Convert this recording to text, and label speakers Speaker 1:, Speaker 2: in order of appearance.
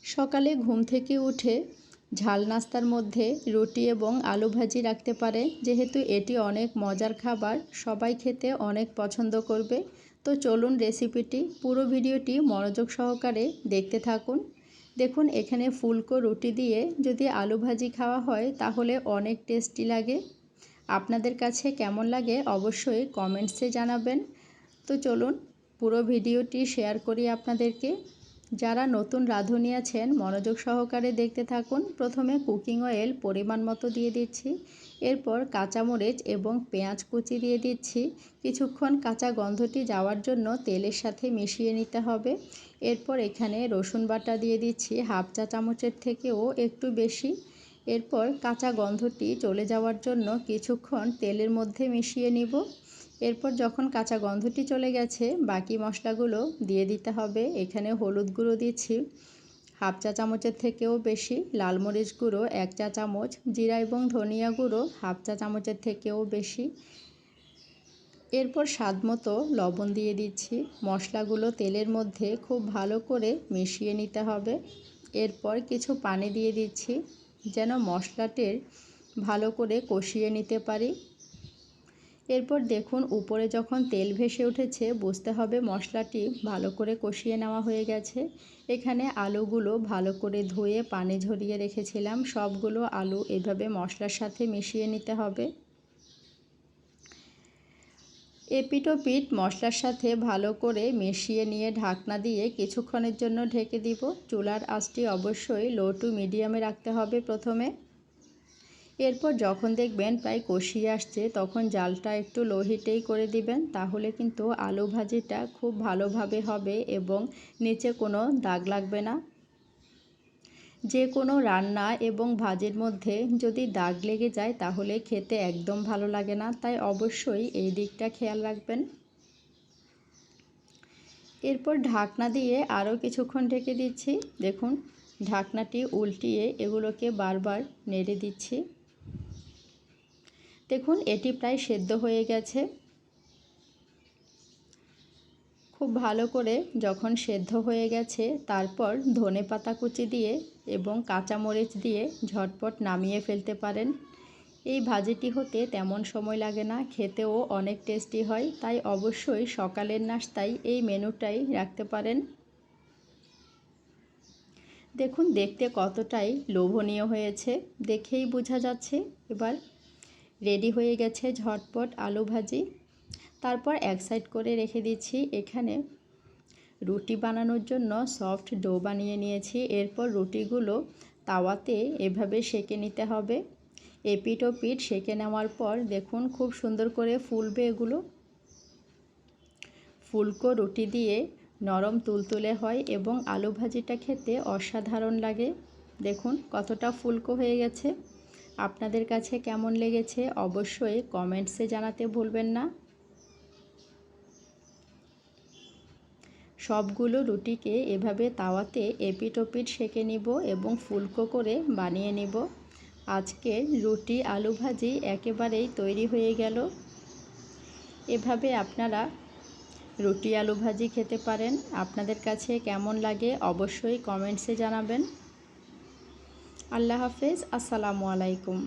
Speaker 1: সকালে ঘুম থেকে উঠে ঝাল নাস্তার মধ্যে রুটি এবং আলু ভাজি রাখতে পারে, যেহেতু এটি অনেক মজার খাবার, সবাই খেতে অনেক পছন্দ করবে। তো চলুন রেসিপিটি পুরো ভিডিওটি মনোযোগ সহকারে দেখতে থাকুন। দেখুন এখানে ফুলকো রুটি দিয়ে যদি আলু ভাজি খাওয়া হয় তাহলে অনেক টেস্টি লাগে। আপনাদের কাছে কেমন লাগে অবশ্যই কমেন্টসে জানাবেন। তো চলুন পুরো ভিডিওটি শেয়ার করি আপনাদেরকে। যারা নতুন রাঁধুনি আছেন মনোযোগ সহকারে দেখতে থাকুন। প্রথমে কুকিং অয়েল পরিমাণ মতো দিয়ে দিচ্ছি, এরপর কাঁচামরিচ এবং পেঁয়াজ কুচি দিয়ে দিচ্ছি। কিছুক্ষণ কাঁচা গন্ধটি যাওয়ার জন্য তেলের সাথে মিশিয়ে নিতে হবে। এরপর এখানে রসুন বাটা দিয়ে দিচ্ছি হাফ চা চামচের থেকেও একটু বেশি। এরপর কাঁচা গন্ধটি চলে যাওয়ার জন্য কিছুক্ষণ তেলের মধ্যে মিশিয়ে নিব। এরপর যখন কাঁচা গন্ধটি চলে গেছে বাকি মশলাগুলো দিয়ে দিতে হবে। এখানে হলুদ গুঁড়ো দিচ্ছি হাফ চা চামচের থেকেও বেশি, লাল মরিচ গুঁড়ো 1 চা চামচ, জিরা এবং ধনিয়া গুঁড়ো হাফ চা চামচের থেকেও বেশি। এরপর স্বাদ মতো লবণ দিয়ে দিচ্ছি। মশলাগুলো তেলের মধ্যে খুব ভালো করে মিশিয়ে নিতে হবে। এরপর কিছু পানি দিয়ে দিচ্ছি যেন মশলাটির ভালো করে কষিয়ে নিতে পারি। এরপর দেখুন উপরে যখন তেল ভেসে উঠেছে বুঝতে হবে মশলাটি ভালো করে কষিয়ে নেওয়া হয়ে গেছে। এখানে আলুগুলো ভালো করে ধুয়ে পানি ঝরিয়ে রেখেছিলাম, সবগুলো আলু এভাবে মশলার সাথে মিশিয়ে নিতে হবে। এপিট ওপিট মশলার সাথে ভালো করে মিশিয়ে নিয়ে ঢাকনা দিয়ে কিছুক্ষণের জন্য ঢেকে দিব। চুলার আঁচটি অবশ্যই লো টু মিডিয়ামে রাখতে হবে প্রথমে। এরপর যখন দেখবেন প্রায় কষিয়ে আসছে তখন জালটা একটু লো হিটেই করে দিবেন, তাহলে কিন্তু আলু ভাজিটা খুব ভালোভাবে হবে এবং নিচে কোনো দাগ লাগবে না। যে কোনো রান্না এবং ভাজির মধ্যে যদি দাগ লেগে যায় তাহলে খেতে একদম ভালো লাগে না, তাই অবশ্যই এই দিকটা খেয়াল রাখবেন। এরপর ঢাকনা দিয়ে আরও কিছুক্ষণ ঢেকে দিচ্ছি। দেখুন ঢাকনাটি উল্টিয়ে এগুলোকে বারবার নেড়ে দিচ্ছি। দেখুন এটি প্রায় সেদ্ধ হয়ে গেছে। খুব ভালো করে যখন সেদ্ধ হয়ে গেছে তারপর ধনেপাতা কুচি দিয়ে এবং কাঁচামরিচ দিয়ে ঝটপট নামিয়ে ফেলতে পারেন। এই ভাজিটি হতে তেমন সময় লাগে না, খেতেও অনেক টেস্টি হয়, তাই অবশ্যই সকালের নাস্তায় এই মেনুটাই রাখতে পারেন। দেখুন দেখতে কতটাই লোভনীয় হয়েছে, দেখেই বোঝা যাচ্ছে। এবার রেডি হয়ে গেছে ঝটপট আলু ভাজি। তারপর এক সাইড করে রেখে দিচ্ছি। এখানে রুটি বানানোর জন্য সফট ডো বানিয়ে নিয়েছি। এরপর রুটিগুলো তাওয়াতে এভাবে সেঁকে নিতে হবে। এপিট ওপিট সেঁকে নেওয়ার পর দেখুন খুব সুন্দর করে ফুলবে এগুলো। ফুলকো রুটি দিয়ে নরম তুলতুলে হয় এবং আলু ভাজিটা খেতে অসাধারণ লাগে। দেখুন কতটা ফুলকো হয়ে গেছে। আপনাদের কাছে কেমন লেগেছে অবশ্যই কমেন্টসে জানাতে ভুলবেন না। সবগুলো রুটিকে এভাবে তাওয়াতে এপিট ওপিট সেঁকে নিব এবং ফুলকো করে বানিয়ে নিব। আজকের রুটি আলু ভাজি একেবারেই তৈরি হয়ে গেল। এভাবে আপনারা রুটি আলু ভাজি খেতে পারেন। আপনাদের কাছে কেমন লাগে অবশ্যই কমেন্টসে জানাবেন। আল্লাহ হাফেজ, আসসালামু আলাইকুম।